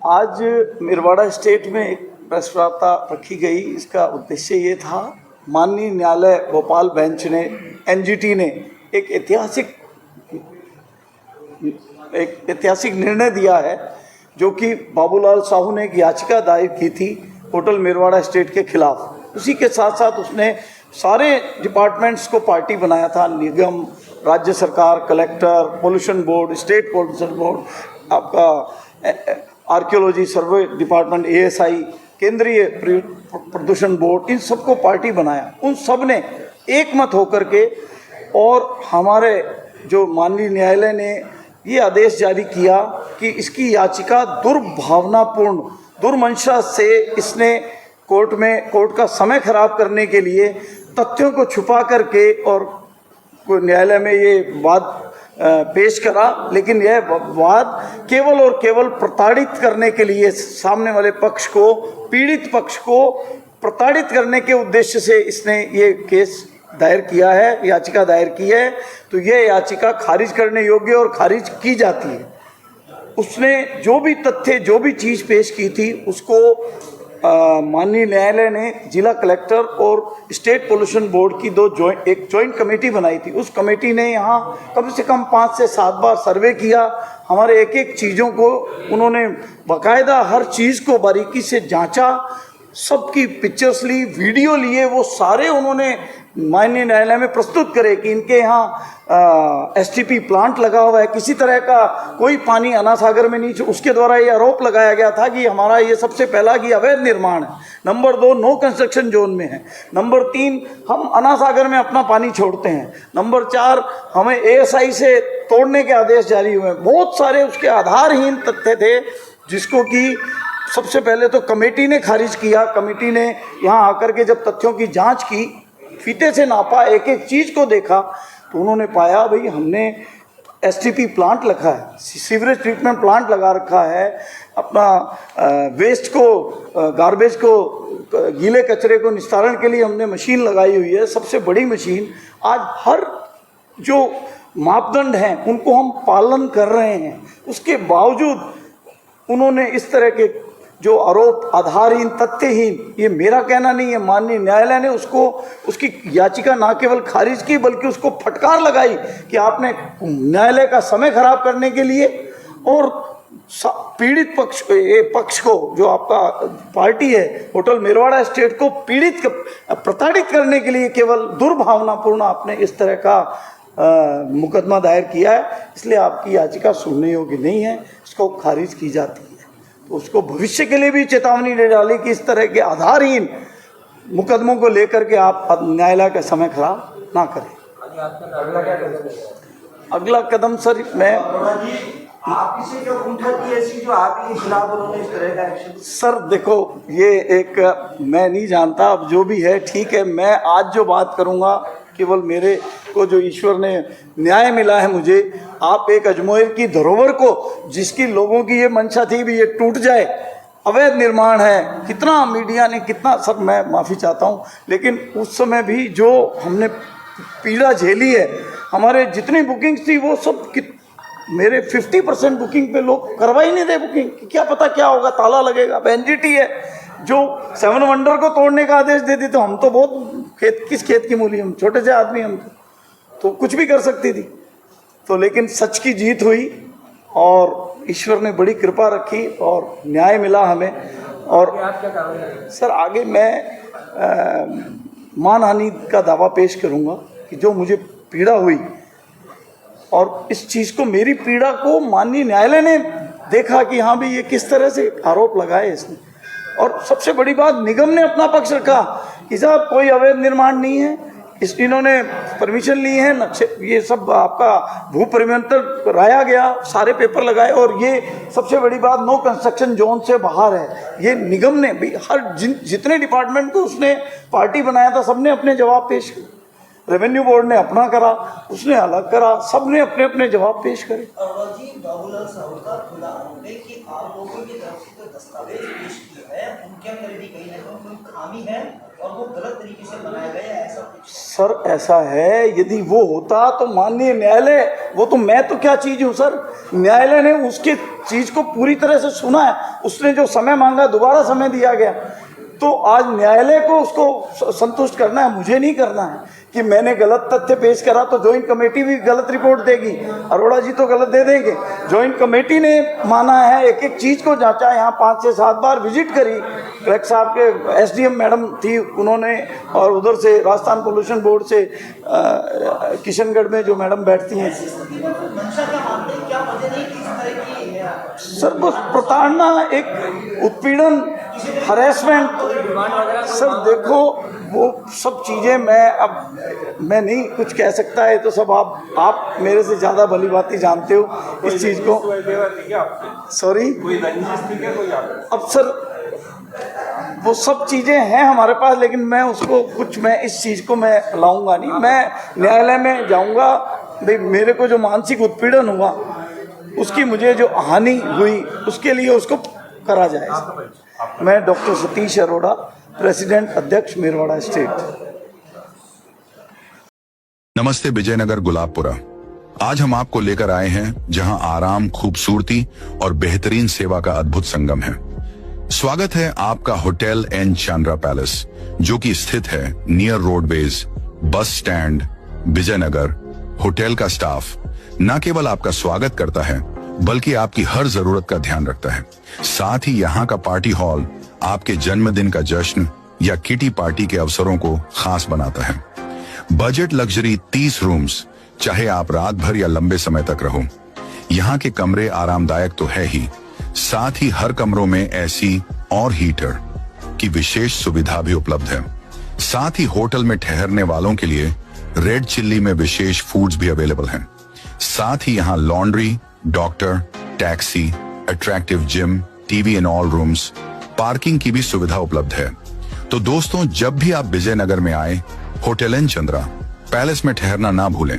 आज मिरवाड़ा स्टेट में एक प्रेस वार्ता रखी गई। इसका उद्देश्य ये था, माननीय न्यायालय भोपाल बेंच ने, एनजीटी ने एक ऐतिहासिक निर्णय दिया है, जो कि बाबूलाल साहू ने एक याचिका दायर की थी होटल मिरवाड़ा स्टेट के खिलाफ। उसी के साथ साथ उसने सारे डिपार्टमेंट्स को पार्टी बनाया था, निगम, राज्य सरकार, collector, pollution board, state pollution board, आपका आर्कियोलॉजी सर्वे डिपार्टमेंट, एएसआई, केंद्रीय प्रदूषण बोर्ड, इन सबको पार्टी बनाया। उन सब ने एक मत होकर के, और हमारे जो माननीय न्यायालय ने ये आदेश जारी किया कि इसकी याचिका दुर्भावनापूर्ण, दुर्मंशा से इसने कोर्ट का समय खराब करने के लिए तथ्यों को छुपा करके और न्यायालय में ये वाद पेश करा, लेकिन यह वाद केवल और केवल प्रताड़ित करने के लिए, सामने वाले पक्ष को, पीड़ित पक्ष को प्रताड़ित करने के उद्देश्य से इसने ये केस दायर किया है, याचिका दायर की है। तो यह याचिका खारिज करने योग्य और खारिज की जाती है। उसने जो भी तथ्य, जो भी चीज़ पेश की थी, उसको माननीय न्यायालय ने जिला कलेक्टर और स्टेट पोल्यूशन बोर्ड की एक जॉइंट कमेटी बनाई थी। उस कमेटी ने यहाँ कम से कम 5 से 7 बार सर्वे किया। हमारे एक एक चीज़ों को उन्होंने बाकायदा हर चीज़ को बारीकी से जांचा, सबकी पिक्चर्स ली, वीडियो लिए, वो सारे उन्होंने माननीय न्यायालय में प्रस्तुत करे कि इनके यहाँ एसटीपी प्लांट लगा हुआ है, किसी तरह का कोई पानी अन्ना सागर में नहीं। उसके द्वारा ये आरोप लगाया गया था कि हमारा ये सबसे पहला कि अवैध निर्माण है। नंबर 2, नो कंस्ट्रक्शन जोन में है। नंबर 3, हम अन्ना सागर में अपना पानी छोड़ते हैं। नंबर 4, हमें एएसआई से तोड़ने के आदेश जारी हुए। बहुत सारे उसके आधारहीन तथ्य थे, जिसको कि सबसे पहले तो कमेटी ने खारिज किया। कमेटी ने यहाँ आकर के जब तथ्यों की जांच की, फीते से नापा, एक एक चीज़ को देखा, तो उन्होंने पाया भाई हमने एसटीपी प्लांट रखा है, सीवरेज ट्रीटमेंट प्लांट लगा रखा है, अपना वेस्ट को, गार्बेज को, गीले कचरे को निस्तारण के लिए हमने मशीन लगाई हुई है, सबसे बड़ी मशीन। आज हर जो मापदंड हैं उनको हम पालन कर रहे हैं। उसके बावजूद उन्होंने इस तरह के जो आरोप आधारहीन, तथ्यहीन, ये मेरा कहना नहीं है, माननीय न्यायालय ने उसकी याचिका ना केवल खारिज की, बल्कि उसको फटकार लगाई कि आपने न्यायालय का समय खराब करने के लिए और पीड़ित पक्ष को, जो आपका पार्टी है होटल मिरवाड़ा स्टेट को प्रताड़ित करने के लिए केवल दुर्भावनापूर्ण आपने इस तरह का मुकदमा दायर किया है। इसलिए आपकी याचिका सुनने योग्य नहीं है, इसको खारिज की जाती है। तो उसको भविष्य के लिए भी चेतावनी दे डाली कि इस तरह के आधारहीन मुकदमों को लेकर के आप न्यायालय का समय खराब ना करें। अगला कदम सर, मैं आपसे जो उठा ऐसी जो आपके खिलाफ उन्होंने इस तरह का एक्शन, सर देखो, ये एक मैं नहीं जानता, अब जो भी है ठीक है। मैं आज जो बात करूँगा, केवल मेरे को जो ईश्वर ने न्याय मिला है मुझे, आप एक अजमेर की धरोहर को, जिसकी लोगों की ये मंशा थी भी ये टूट जाए, अवैध निर्माण है, कितना मीडिया ने कितना, सर मैं माफ़ी चाहता हूँ, लेकिन उस समय भी जो हमने पीड़ा झेली है, हमारे जितनी बुकिंग्स थी वो सब मेरे 50% बुकिंग पे लोग करवा ही नहीं रहे बुकिंग। क्या पता क्या होगा, ताला लगेगा। अब एनजीटी है जो 7 वंडर को तोड़ने का आदेश देती, तो हम तो बहुत किस खेत की मूली, हम छोटे से आदमी, हम तो कुछ भी कर सकती थी। तो लेकिन सच की जीत हुई और ईश्वर ने बड़ी कृपा रखी और न्याय मिला हमें। और सर आगे मैं मानहानि का दावा पेश करूंगा कि जो मुझे पीड़ा हुई, और इस चीज़ को, मेरी पीड़ा को माननीय न्यायालय ने देखा कि हाँ भी ये किस तरह से आरोप लगाए इसने। और सबसे बड़ी बात, निगम ने अपना पक्ष रखा कि साहब कोई अवैध निर्माण नहीं है, इन्होंने परमिशन ली है, नक्शे, ये सब आपका भू परिमंत्रण कराया गया, सारे पेपर लगाए, और ये सबसे बड़ी बात, नो कंस्ट्रक्शन जोन से बाहर है। ये निगम ने भी जितने डिपार्टमेंट को उसने पार्टी बनाया था, सबने अपने जवाब पेश किए। रेवेन्यू बोर्ड ने अपना करा, उसने अलग करा, सबने अपने अपने जवाब पेश करे। अरोड़ा जी, बाबूलाल साहू का खुला आरोप है कि आप लोगों की तरफ से जो दस्तावेज पेश किए हैं उनके अंदर भी कहीं ना कहीं कोई खामी है और वो गलत तरीके से बनाया गया है, ऐसा कुछ। सर ऐसा है, यदि वो होता तो माननीय न्यायालय, वो तो मैं तो क्या चीज़ हूँ सर, न्यायालय ने उसके चीज़ को पूरी तरह से सुना है, उसने जो समय मांगा दोबारा समय दिया गया, तो आज न्यायालय को उसको संतुष्ट करना है, मुझे नहीं करना है कि मैंने गलत तथ्य पेश करा तो ज्वाइंट कमेटी भी गलत रिपोर्ट देगी, अरोड़ा जी तो गलत दे देंगे। ज्वाइंट कमेटी ने माना है, एक एक चीज़ को जांचा, यहाँ 5 से 7 बार विजिट करी, कलेक्टर साहब के एसडीएम मैडम थी उन्होंने, और उधर से राजस्थान पोल्यूशन बोर्ड से किशनगढ़ में जो मैडम बैठती हैं। मंशा क्या मानते हैं, क्या वजह नहीं कि इस तरह की सर बस प्रताड़ना, एक उत्पीड़न, हरेसमेंट। सर देखो वो सब चीज़ें मैं नहीं कुछ कह सकता है, तो सब आप मेरे से ज़्यादा भली भांति जानते हो इस चीज़ को। सॉरी, अब सर वो सब चीज़ें हैं हमारे पास, लेकिन मैं उसको मैं इस चीज़ को मैं लाऊंगा नहीं, मैं न्यायालय में जाऊंगा। भाई मेरे को जो मानसिक उत्पीड़न हुआ, उसकी मुझे जो हानि हुई, उसके लिए उसको करा जाए। मैं डॉक्टर सतीश अरोड़ा, प्रेसिडेंट अध्यक्ष मेरवाड़ा स्टेट। नमस्ते विजयनगर गुलाबपुरा। आज हम आपको लेकर आए हैं जहां आराम, खूबसूरती और बेहतरीन सेवा का अद्भुत संगम है। स्वागत है आपका होटल एन चांद्रा पैलेस, जो कि स्थित है near roadways, bus stand, Vijaynagar. Hotel का स्टाफ न केवल आपका स्वागत करता है, बल्कि आपकी हर जरूरत का ध्यान रखता है। साथ ही यहाँ का पार्टी हॉल आपके जन्मदिन का जश्न या किटी पार्टी के अवसरों को खास बनाता है। बजट लग्जरी 30 रूम्स, चाहे आप रात भर या लंबे समय तक रहो। यहाँ के कमरे आरामदायक तो है ही, साथ ही हर कमरों में एसी और हीटर की विशेष सुविधा भी उपलब्ध है। साथ ही होटल में ठहरने वालों के लिए रेड चिल्ली में विशेष फूड्स भी अवेलेबल हैं। साथ ही यहाँ laundry, doctor, taxi, attractive gym, TV in all rooms, parking की भी सुविधा उपलब्ध है। तो दोस्तों, जब भी आप विजयनगर में आए, होटल एन चंद्रा पैलेस में ठहरना ना भूलें।